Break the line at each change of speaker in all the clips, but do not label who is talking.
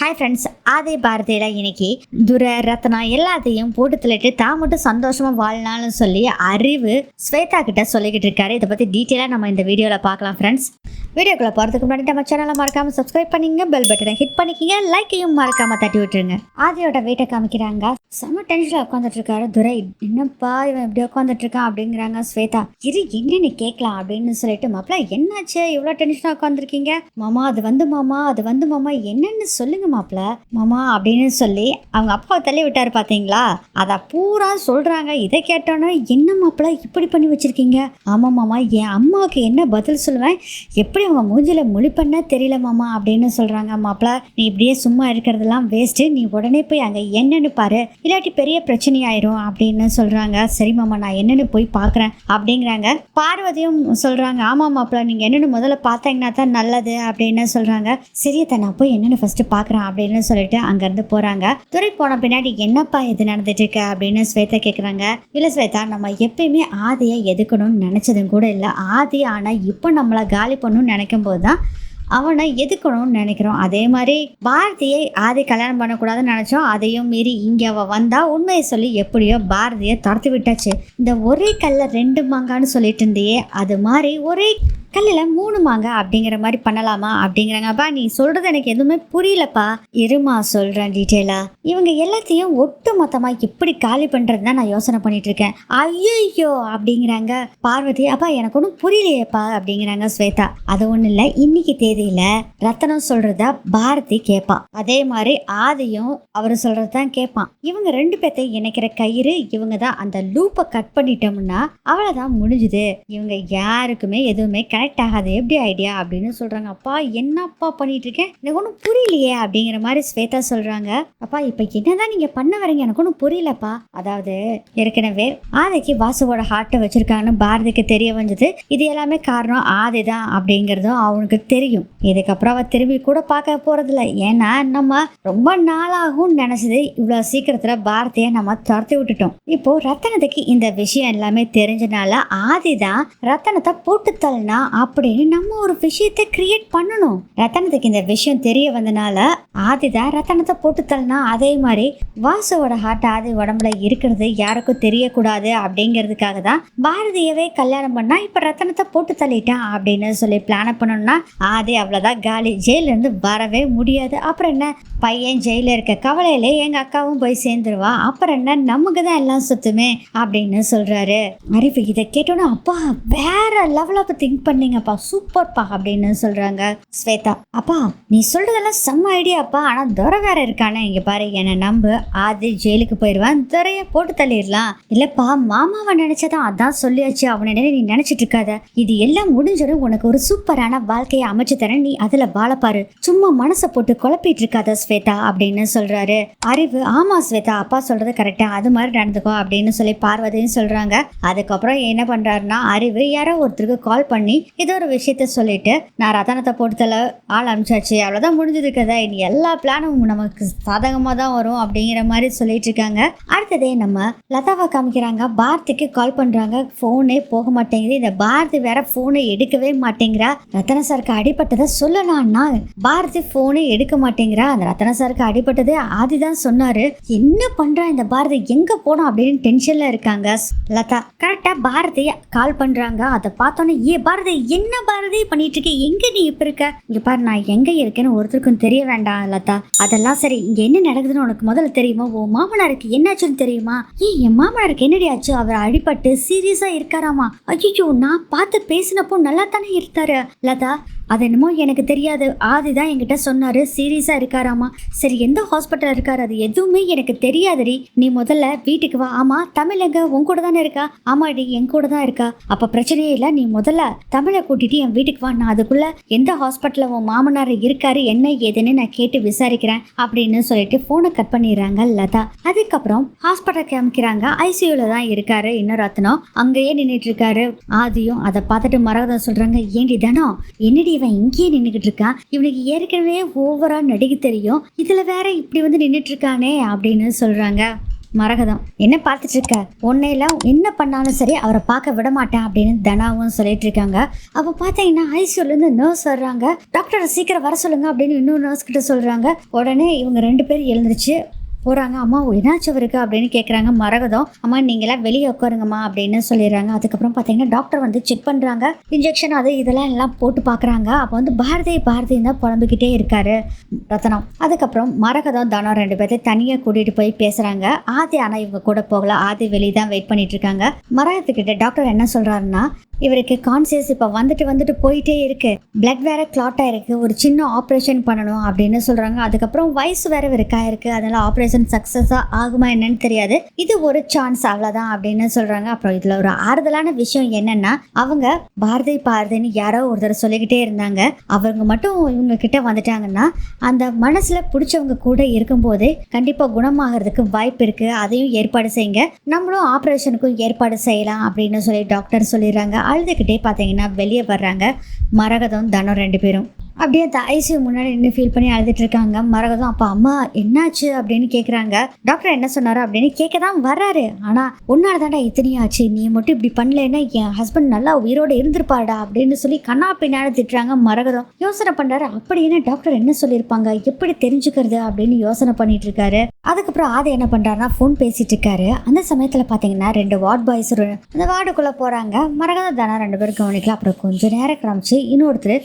Hi friends, ஆதி பாரதியில் இன்னைக்கு துர ரத்னா எல்லாத்தையும் போட்டு தள்ளிட்டு தான் மட்டும் சந்தோஷமாக வாழ்னாலும் சொல்லி அறிவு ஸ்வேதா கிட்ட சொல்லிக்கிட்டு இருக்காரு. இதை பற்றி டீட்டெயிலாக நம்ம இந்த வீடியோவில் பார்க்கலாம் ஃப்ரெண்ட்ஸ். வீடியோக்குள்ளே போகிறதுக்கு முன்னாடி நம்ம சேனலை மறக்காமல் சப்ஸ்கிரைப் பண்ணிங்க, பெல் பட்டனை ஹிட் பண்ணிக்கிங்க, லைக்கையும் மறக்காமல் தட்டி விட்டுருங்க. ஆதியோட வீட்டை காமிக்கிறாங்க. செம்ம டென்ஷனில் உட்காந்துட்டு இருக்காரு துரை. என்னப்பா இவன் இப்படி உட்காந்துட்டு இருக்கான் அப்படிங்கிறாங்க ஸ்வேதா. இரு என்னன்னு கேட்கலாம் அப்படின்னு சொல்லிட்டு, மாப்பிள்ள என்னாச்சு இவ்வளோ டென்ஷனாக உட்காந்துருக்கீங்க? மாமா அது வந்து மாமா என்னன்னு சொல்லுங்க மாப்பிள்ள மாமா அப்படின்னு சொல்லி அவங்க அப்பாவை தள்ளி விட்டாரு பார்த்தீங்களா, அதை பூரா சொல்றாங்க. இதை கேட்டோன்னா என்ன மாப்பிள்ள இப்படி பண்ணி வச்சிருக்கீங்க? ஆமா மாமா, என் அம்மாவுக்கு என்ன பதில் சொல்லுவேன், எப்படி அவங்க மூஞ்சில முழிப்பண்ண தெரியல மாமா அப்படின்னு சொல்றாங்க. மாப்பிள்ள நீ இப்படியே சும்மா இருக்கிறதெல்லாம் வேஸ்ட், நீ உடனே போய் அங்க என்னன்னு பாரு, இல்லாட்டி பெரிய பிரச்சனை ஆயிரும் அப்படின்னு சொல்றாங்க. சரி மாமா நான் என்னன்னு போய் பாக்குறேன் அப்படிங்கிறாங்க. பார்வதியும் சொல்றாங்க, ஆமா மாப்பிள்ள நீங்க என்னன்னு முதல்ல பார்த்தீங்கன்னா தான் நல்லது அப்படின்னு சொல்றாங்க. சரியத்தை நான் போய் என்னன்னு ஃபர்ஸ்ட் பாக்குறேன் அப்படின்னு சொல்லிட்டு அங்கிருந்து போறாங்க. துறை போன பின்னாடி என்னப்பா இது நடந்துட்டு இருக்கு அப்படின்னு ஸ்வேதா கேக்குறாங்க. இல்ல ஸ்வேதா, நம்ம எப்பயுமே ஆதியை எதுக்கணும்னு நினைச்சதும் கூட இல்லை. ஆதி ஆனா இப்போ நம்மளை காலி பண்ணணும்னு நினைக்கும் போதுதான் அவனை எதுக்கணும்னு நினைக்கிறோம். அதே மாதிரி பாரதியை ஆதி கல்யாணம் பண்ணக்கூடாதுன்னு நினைச்சோம். அதையும் மீறி இங்கே அவள் வந்தா உண்மையை சொல்லி எப்படியோ பாரதியை துரத்து விட்டாச்சு. இந்த ஒரே கல்ல 2 மாங்கான்னு சொல்லிட்டு இருந்தியே, அது மாதிரி ஒரே கல்லில் 3 மாங்காய் அப்படிங்கிற மாதிரி பண்ணலாமா அப்படிங்கிறாங்கப்பா. நீ சொல்றது எனக்கு எதுவுமே புரியலப்பா. இருமா சொல்றேன் டீட்டெயிலா. இவங்க எல்லாத்தையும் ஒட்டு மொத்தமா எப்படி காலி பண்றது தான் நான் யோசனை பண்ணிட்டு இருக்கேன். ஐயோ அப்படிங்கிறாங்க பார்வதி. அப்பா எனக்கு ஒன்றும் புரியலையேப்பா அப்படிங்கிறாங்க ஸ்வேதா. அது ஒன்றும் இல்லை, இன்னைக்கு தேதியில ரத்தனம் சொல்றத பாரதி கேட்பான், அதே மாதிரி ஆதியும் அவரு சொல்றதுதான் கேட்பான். இவங்க 2 பேர்த்தை இணைக்கிற கயிறு இவங்க தான். அந்த லூப்பை கட் பண்ணிட்டோம்னா அவ்வளவுதான் முடிஞ்சுது. இவங்க யாருக்குமே எதுவுமே கனெக்ட் ஆகாது. எப்படி ஐடியா அப்படின்னு சொல்றாங்க. அப்பா என்னப்பா பண்ணிட்டு இருக்கேன், எனக்கு ஒன்றும் புரியலையே அப்படிங்கிற மாதிரி ஸ்வேதா சொல்றாங்க. அப்பா இப்ப என்னதான் நீங்க பண்ண வரீங்க, எனக்கு ஒன்றும் புரியலப்பா. அதாவது ஏற்கனவே ஆதிக்கு வாசுவோட ஹார்ட்டை வச்சிருக்காங்கன்னு பாரதிக்கு தெரிய வந்தது. இது எல்லாமே காரணம் ஆதி தான் அப்படிங்கிறதும் அவனுக்கு தெரியும். இதுக்கப்புறம் அவ திரும்பி கூட பார்க்க போறதில்ல. ஏன்னா நம்ம ரொம்ப நாளாகும் நினைச்சது இவ்வளவு சீக்கிரத்துல பாரதியை நம்ம துரத்தி விட்டுட்டோம். இப்போ ரத்தனத்துக்கு இந்த விஷயம் எல்லாமே தெரிஞ்சனால ஆதி தான் ரத்தனத்தை போட்டு தள்ளினா அப்படின்னு நம்ம ஒரு விஷயத்தை கிரியேட் பண்ணணும். ரத்தனத்துக்கு இந்த விஷயம் தெரிய வந்தனால ஆதிதான் ரத்தனத்தை போட்டு தள்ளனா, அதே மாதிரி வாசுவோட ஹார்ட் ஆதி உடம்புல இருக்கிறது யாருக்கும் தெரியக்கூடாது அப்படிங்கிறதுக்காக தான் பாரதியவே கல்யாணம் பண்ணா இப்ப ரத்தனத்தை போட்டு தள்ளிட்டான் அப்படின்னு சொல்லி பிளான் பண்ணணும்னா ஆதி அவ்வளவுதான் காலி, ஜெயில இருந்து வரவே முடியாது. அப்புறம் என்ன, பையன் ஜெயில இருக்க கவலையில எங்க அக்காவும் போய் சேர்ந்துருவா, அப்புறம் என்ன நமக்கு தான் எல்லாம் சுத்துமே அப்படின்னு சொல்றாரு. அறிவு இதை கேட்டோன்னா அப்பா வேற லெவல் ஆஃப் திங்க் பண்ணீங்கப்பா, சூப்பர்ப்பா அப்படின்னு சொல்றாங்க ஸ்வேதா. அப்பா நீ சொல்றதெல்லாம் செம்ம ஐடியாப்பா, ஆனா துரை வேற இருக்கானே, இங்க பாரு என்ன நம்பு, ஆதி ஜெயிலுக்கு போயிடுவான், துரைய போட்டு தள்ளிடலாம். இல்லப்பா மாமாவை நினைச்சதான், அதான் சொல்லியாச்சு, அவனை நீ நினைச்சிட்டு இருக்காத, இது எல்லாம் முடிஞ்சிடும், உனக்கு ஒரு சூப்பரான வாழ்க்கையை அமைச்சு தரேன், நீ அதுல வாழப்பாரு, சும்மா மனசை போட்டு குழப்பிட்டு இருக்காத ஸ்வேதா அப்படின்னு சொல்றாரு. அறிவு ஆமா ஸ்வேதா அப்பா சொல்றது கரெக்டா, அது மாதிரி நடந்துக்கோ அப்படின்னு சொல்லி பார்வதின்னு சொல்றாங்க. அதுக்கப்புறம் என்ன பண்றாருன்னா, அறிவு யாரோ ஒருத்தருக்கு கால் பண்ணி ஏதோ ஒரு விஷயத்த சொல்லிட்டு, நான் ரத்தனத்தை போட்டுல ஆள் அனுப்பிச்சாச்சு, அவ்வளவுதான் முடிஞ்சது கதை, இனி எல்லா பிளானும் நமக்கு சாதகமா தான் வரும் அப்படிங்கிற மாதிரி சொல்லிட்டு இருக்காங்க. அடுத்ததே நம்ம லதாவை காமிக்கிறாங்க. பாரதிக்கு கால் பண்றாங்க, போனே போக மாட்டேங்குது. இந்த பாரதி வேற போனை எடுக்கவே மாட்டேங்கிறா. ரத்தன சாருக்கு அடிபட்டதை சொல்லலாம்னா பாரதி போனே எடுக்க மாட்டேங்கிறா. அந்த ரத்தன சாருக்கு அடிபட்டது ஆதிதான் சொன்னாரு, என்ன பண்றா இந்த பாரதி, எங்க போனோம் அப்படின்னு டென்ஷன்ல இருக்காங்க லதா. கரெக்டா பாரதி கால் பண்றாங்க. அதை பார்த்தோன்னே ஏ பாரதி என்ன பாரதி பண்ணிட்டு இருக்க, எங்க நீ இப்ப இருக்க, இங்க பாரு நான் எங்க இருக்கேன்னு ஒருத்தருக்கும் தெரிய வேண்டாம் லதா. அதெல்லாம் சரி, இங்க என்ன நடக்குதுன்னு உனக்கு முதல்ல தெரியுமா, உன் மாமனாருக்கு என்னாச்சுன்னு தெரியுமா? என் மாமனாருக்கு என்னடி ஆச்சு, அவர் அடிபட்டு சீரியஸா இருக்காராமா. ஐயோ நான் பார்த்து பேசினப்போ நல்லா தானே இருந்தாரு லதா. அது என்னமோ எனக்கு தெரியாது, ஆதிதான் என்கிட்ட சொன்னாரு சீரியஸா இருக்காராமா. சரி எந்த ஹாஸ்பிட்டல் இருக்காரு அது எதுவுமே எனக்கு தெரியாதுடி, நீ முதல்ல வீட்டுக்கு வா. ஆமா தமிழ் எங்க, உன் கூட தானே இருக்கா? ஆமாடி என் கூட தான் இருக்கா. அப்ப பிரச்சனையே இல்லை, நீ முதல்ல தமிழை கூட்டிட்டு என் வீட்டுக்கு வா, நான் அதுக்குள்ள எந்த ஹாஸ்பிட்டல்ல உன் மாமனார் இருக்காரு என்ன ஏதுன்னு நான் கேட்டு விசாரிக்கிறேன் அப்படின்னு சொல்லிட்டு போனை கட் பண்ணிடுறாங்க லதா. அதுக்கப்புறம் ஹாஸ்பிட்டல் காமிக்கிறாங்க. ஐசியூல தான் இருக்காரு இன்னும் ரத்னம், அங்கேயே நின்றுட்டு இருக்காரு. ஆதியும் அதை பார்த்துட்டு மரகதம் சொல்றாங்க, ஏண்டி தானோ என்னடி இவன் இங்கேயே நின்றுகிட்டு இருக்கான், இவனுக்கு ஏற்கனவே ஓவரா நடிக்க தெரியும், இதுல வேற இப்படி வந்து நின்றுட்டு இருக்கானே அப்படின்னு சொல்றாங்க. மரகதம் என்ன பார்த்துட்டு இருக்க, உன்னையெல்லாம் என்ன பண்ணாலும் சரி அவரை பார்க்க விட மாட்டேன் அப்படின்னு தனாவும் சொல்லிட்டு இருக்காங்க. அப்போ பார்த்தீங்கன்னா ஐசியூலேருந்து நர்ஸ் வர்றாங்க. டாக்டரை சீக்கிரம் வர சொல்லுங்க அப்படின்னு இன்னொரு நர்ஸ் கிட்ட சொல்றாங்க. உடனே இவங்க 2 பேர் எழுந்துருச்சு போகிறாங்க. அம்மா என்னாச்சு அவருக்கு அப்படின்னு கேட்குறாங்க. மரகதம் அம்மா நீங்களாம் வெளியே உட்காருங்கம்மா அப்படின்னு சொல்லிடுறாங்க. அதுக்கப்புறம் பார்த்தீங்கன்னா டாக்டர் வந்து செக் பண்ணுறாங்க. இன்ஜெக்ஷன் அது இதெல்லாம் எல்லாம் போட்டு பார்க்குறாங்க. அப்போ வந்து பாரதி தான் புலம்பிக்கிட்டே இருக்காரு ரத்னம். அதுக்கப்புறம் மரகதம் தனம் 2 பேர்த்தையும் தனியாக கூட்டிகிட்டு போய் பேசுகிறாங்க. ஆதி ஆனால் இவங்க கூட போகல. ஆதி வெளியே தான் வெயிட் பண்ணிட்டு இருக்காங்க. மரகத்துக்கிட்ட டாக்டர் என்ன சொல்கிறாருன்னா, இவருக்கு கான்சியஸ் இப்போ வந்துட்டு போயிட்டே இருக்கு, பிளட் வேற கிளாட் ஆயிருக்கு, ஒரு சின்ன ஆப்ரேஷன் பண்ணணும் அப்படின்னு சொல்றாங்க. அதுக்கப்புறம் வயசு வேற இருக்கு, அதனால ஆப்ரேஷன் சக்சஸா ஆகுமா என்னன்னு தெரியாது, இது ஒரு சான்ஸ் அவ்வளவுதான் அப்படின்னு சொல்றாங்க. அப்புறம் இதுல ஒரு ஆறுதலான விஷயம் என்னன்னா, அவங்க பாரதின்னு யாரோ ஒருத்தர் சொல்லிக்கிட்டே இருந்தாங்க. அவங்க மட்டும் இவங்க கிட்ட வந்துட்டாங்கன்னா அந்த மனசுல பிடிச்சவங்க கூட இருக்கும்போது கண்டிப்பா குணமாகறதுக்கு வாய்ப்பு இருக்கு, அதையும் ஏற்பாடு செய்யுங்க, நம்மளும் ஆப்ரேஷனுக்கும் ஏற்பாடு செய்யலாம் அப்படின்னு சொல்லி டாக்டர் சொல்லிடுறாங்க. அழுதுகிட்டே பார்த்தீங்கன்னா வெளியே வர்றாங்க மரகதம் தனம் 2 பேரும். அப்படியே அந்த ஐசியூ முன்னாடி நின்று ஃபீல் பண்ணி அழுதுட்டு இருக்காங்க. மரகதம் அப்பா அம்மா என்னாச்சு அப்படின்னு கேட்குறாங்க. டாக்டர் என்ன சொன்னாரு அப்படின்னு கேட்க தான் வர்றாரு. ஆனால் உன்னால தாண்டா இத்தனையும் ஆச்சு, நீ மட்டும் இப்படி பண்ணலன்னா என் ஹஸ்பண்ட் நல்லா உயிரோடு இருந்திருப்பாடா அப்படின்னு சொல்லி கண்ணா பின்னாடி திட்டுறாங்க. மரகதம் யோசனை பண்ணுறாரு, அப்படி என்ன டாக்டர் என்ன சொல்லியிருப்பாங்க, எப்படி தெரிஞ்சுக்கிறது அப்படின்னு யோசனை பண்ணிட்டு இருக்காரு. அதுக்கப்புறம் ஆதி என்ன பண்ணுறாருன்னா ஃபோன் பேசிட்டு இருக்காரு. அந்த சமயத்தில் பார்த்தீங்கன்னா 2 வார்ட் பாய்ஸ் அந்த வார்டுக்குள்ளே போகிறாங்க. மரகதம் தானே 2 பேரும் கவனிக்கலாம். அப்புறம் கொஞ்சம் நேரம் கிளம்பிச்சு இன்னொருத்தர்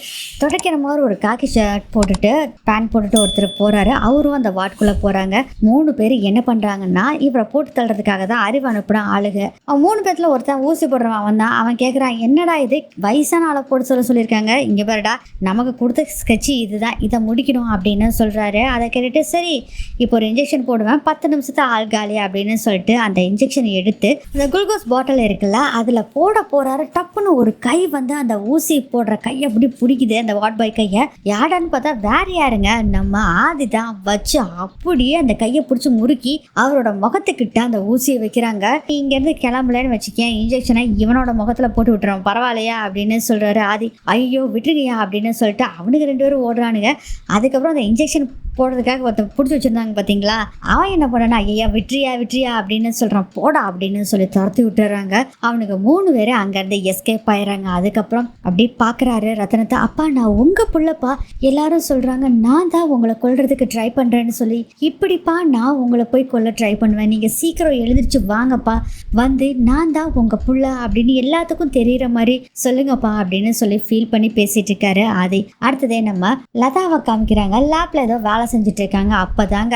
தொடக்கிற மாதிரி ஒரு காக்கி ஷர்ட் போட்டுட்டு பேண்ட் போட்டுட்டு ஒருத்தர் போறாரு. அவரும் அந்த வார்டுக்குள்ள போறாங்க. 3 பேர் என்ன பண்றாங்கன்னா இவரை போட்டு தள்ளுறதுக்காக தான் அறிவு அனுப்புன ஆளுங்க. அவன் 3 பேர்ல ஒருத்தன் ஊசி போடுறவன் வந்தான். அவன் கேட்கறான், என்னடா இது வயசான ஆளை போட்டு சொல்லியிருக்காங்க, இங்க பாருடா நமக்கு கொடுத்த ஸ்கெட்ச் இதுதான், இதை முடிக்கணும் அப்படின்னு சொல்றாரு. அதை கேட்டுட்டு சரி இப்போ ஒரு இன்ஜெக்ஷன் போடுவேன், 10 நிமிஷத்துல ஆள் காலி அப்படின்னு சொல்லிட்டு அந்த இன்ஜெக்ஷன் எடுத்து அந்த குளுக்கோஸ் பாட்டில் இருக்குல்ல அதுல போறாரு. டப்புன்னு ஒரு கை வந்து அந்த ஊசி போடுற கை அப்படி பிடிக்குது அந்த வார்ட் பாய் கையை. யாடான்னு பார்த்தா வேற யாருங்க, நம்ம ஆதி தான். வச்சு அப்படியே அந்த கையை பிடிச்சி முறுக்கி அவரோட முகத்துக்கிட்ட அந்த ஊசியை வைக்கிறாங்க. இங்க இருந்து கிளம்பலன்னு வச்சுக்கேன், இன்ஜெக்ஷனை இவனோட முகத்துல போட்டு விட்டுறோம் பரவாயில்லையா அப்படின்னு சொல்றாரு ஆதி. ஐயோ விட்டுருங்கயா அப்படின்னு சொல்லிட்டு அவனுக்கு 2 பேரும் ஓடுறானுங்க. அதுக்கப்புறம் அந்த இன்ஜெக்ஷன் போடுறதுக்காக ஒருத்தர் பிடிச்சி வச்சிருந்தாங்க பார்த்தீங்களா, அவன் என்ன பண்ணானா ஐயா விட்ரியா அப்படின்னு சொல்கிறான், போடா அப்படின்னு சொல்லி துரத்தி விட்டுறாங்க. அவனுக்கு 3 பேர் அங்கேருந்து எஸ்கேப் ஆயிடுறாங்க. அதுக்கப்புறம் அப்படி பார்க்குறாரு ரத்னத்தை, அப்பா நான் உங்கள் புள்ளப்பா, எல்லாரும் சொல்கிறாங்க நான் தான் உங்களை கொல்றதுக்கு ட்ரை பண்ணுறேன்னு சொல்லி, இப்படிப்பா நான் உங்களை போய் கொல்ல ட்ரை பண்ணுவேன், நீங்கள் சீக்கிரம் எழுந்திரிச்சு வாங்கப்பா, வந்து நான் தான் உங்கள் புள்ள அப்படின்னு எல்லாத்துக்கும் தெரிகிற மாதிரி சொல்லுங்கப்பா அப்படின்னு சொல்லி ஃபீல் பண்ணி பேசிட்டு இருக்காரு ஆதி. அடுத்ததே நம்ம லதாவை காமிக்கிறாங்க. லேப்ல ஏதோ வேலை செஞ்சுட்டு இருக்காங்க. அப்பதாங்க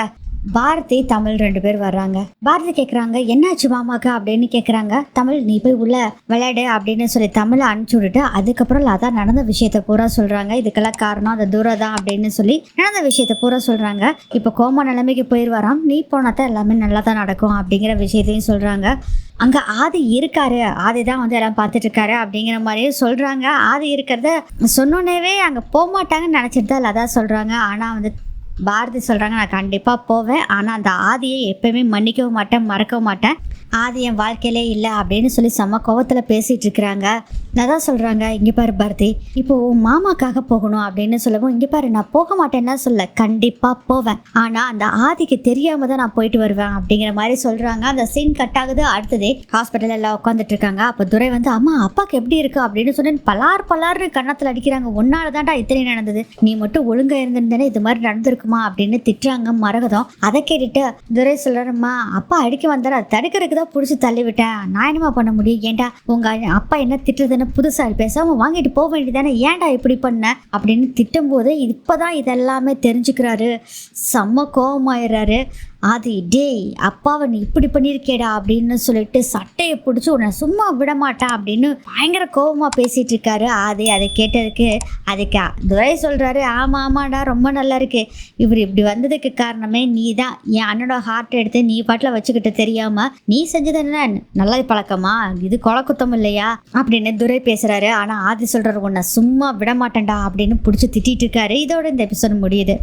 பாரதி தமிழ் 2 பேர் வர்றாங்க. பாரதி கேட்குறாங்க என்னாச்சு மாமாக்கா அப்படின்னு கேட்குறாங்க. தமிழ் நீ போய் உள்ள விளையாடு அப்படின்னு சொல்லி தமிழை அனுப்பிச்சு விட்டுட்டு அதுக்கப்புறம் லதா நடந்த விஷயத்த பூரா சொல்றாங்க. இதுக்கெல்லாம் காரணம் அந்த தூரம் தான் அப்படின்னு சொல்லி நடந்த விஷயத்த பூரா சொல்றாங்க. இப்போ கோமா நிலைமைக்கு போயிடுவாராம், நீ போனாதான் எல்லாமே நல்லா தான் நடக்கும் அப்படிங்கிற விஷயத்தையும் சொல்றாங்க. அங்க ஆதி இருக்காரு, ஆதி தான் வந்து எல்லாம் பார்த்துட்டு இருக்காரு அப்படிங்கிற மாதிரியே சொல்றாங்க. ஆதி இருக்கிறத சொன்னோன்னே அங்க போக மாட்டாங்கன்னு நினைச்சிட்டு தான் லதா சொல்றாங்க. ஆனா வந்து பாரதி சொல்கிறாங்க நான் கண்டிப்பாக போவேன், ஆனால் அந்த ஆதியை எப்பயுமே மன்னிக்கவும் மாட்டேன், மறக்கவும் மாட்டேன், ஆதி என் வாழ்க்கையிலே இல்லை அப்படின்னு சொல்லி செம்ம கோவத்தில் பேசிகிட்டு இருக்கிறாங்க. நான் தான் சொல்கிறாங்க, இங்கே பாரு பாரதி, இப்போ உன் மாமாக்காக போகணும் அப்படின்னு சொல்லவும், இங்கே பாரு நான் போக மாட்டேன்னா சொல்ல, கண்டிப்பாக போவேன், ஆனால் அந்த ஆதிக்கு தெரியாமல் தான் நான் போயிட்டு வருவேன் அப்படிங்கிற மாதிரி சொல்கிறாங்க. அந்த சீன் கட் ஆகுது. அடுத்ததே ஹாஸ்பிட்டலில் எல்லாம் உட்காந்துட்டு இருக்காங்க. அப்போ துரை வந்து அம்மா அப்பாவுக்கு எப்படி இருக்கு அப்படின்னு சொல்லி பலார்னு கன்னத்தில் அடிக்கிறாங்க. ஒன்னால தான்டா இத்தனை நடந்தது, நீ மட்டும் ஒழுங்காக இருந்திருந்தேனே இது மாதிரி நடந்திருக்குமா அப்படின்னு திட்டுறாங்க மரகதம். அதை கேட்டுட்டு துரை சொல்கிறம்மா அப்பா அடிக்க வந்தாரு, அதை தடுக்கிறதுக்கு தான் பிடிச்சி தள்ளி விட்டேன், நான் என்னமா பண்ண முடியும், ஏன்டா உங்கள் அப்பா என்ன திட்டுறதுன்னு புதுசாக பேசாம வாங்கிட்டு போக வேண்டியதானே, ஏன்டா இப்படி பண்ண அப்படின்னு திட்டும் போது இப்போதான் இதெல்லாமே தெரிஞ்சுக்கிறாரு. செம்ம கோபமாயிடுறாரு ஆதி. டேய் அப்பாவை நீ இப்படி பண்ணியிருக்கேடா அப்படின்னு சொல்லிட்டு சட்டையை பிடிச்சி உன்னை சும்மா விட மாட்டான் அப்படின்னு பயங்கர கோபமாக பேசிகிட்டு இருக்காரு ஆதி. அதை கேட்டதுக்கு அதுக்கு துரை சொல்கிறாரு, ஆமாடா ரொம்ப நல்லா இருக்கு, இவர் இப்படி வந்ததுக்கு காரணமே நீ தான், என் அண்ணனோட ஹார்ட் எடுத்து நீ பாட்டில் வச்சுக்கிட்டு தெரியாமல் நீ செஞ்சது என்ன நல்ல பழக்கமா, இது கொலை குத்தம் இல்லையா அப்படின்னு துரை பேசுகிறாரு. ஆனால் ஆதி சொல்கிறாரு உன்னை சும்மா விட மாட்டேன்டா அப்படின்னு பிடிச்சி திட்டிகிட்டு இருக்காரு. இதோட இந்த எபிசோட் முடியுது.